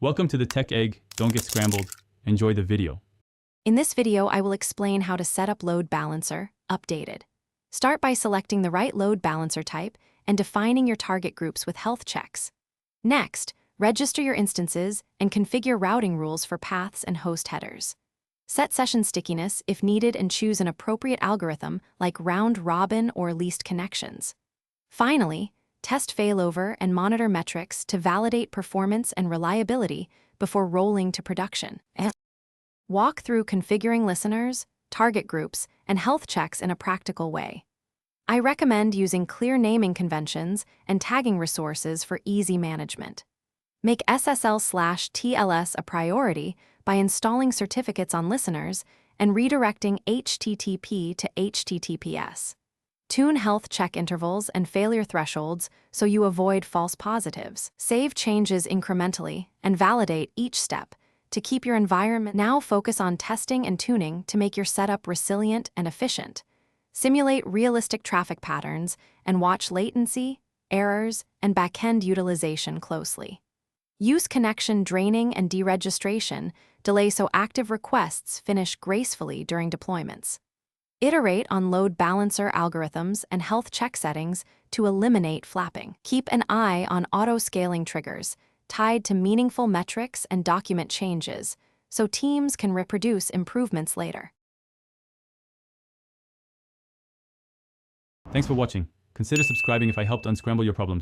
Welcome to the Tech Egg. Don't get scrambled. Enjoy the video. In this video, I will explain how to set up Load Balancer, updated. Start by selecting the right load balancer type and defining your target groups with health checks. Next, register your instances and configure routing rules for paths and host headers. Set session stickiness if needed and choose an appropriate algorithm like round robin or least connections. Finally, test failover and monitor metrics to validate performance and reliability before rolling to production. Walk through configuring listeners, target groups, and health checks in a practical way. I recommend using clear naming conventions and tagging resources for easy management. Make SSL/TLS a priority by installing certificates on listeners and redirecting HTTP to HTTPS. Tune health check intervals and failure thresholds so you avoid false positives. Save changes incrementally and validate each step to keep your environment. Now focus on testing and tuning to make your setup resilient and efficient. Simulate realistic traffic patterns and watch latency, errors, and backend utilization closely. Use connection draining and deregistration delay so active requests finish gracefully during deployments. Iterate on load balancer algorithms and health check settings to eliminate flapping. Keep an eye on auto-scaling triggers tied to meaningful metrics and document changes so teams can reproduce improvements later. Thanks for watching. Consider subscribing if I helped unscramble your problems.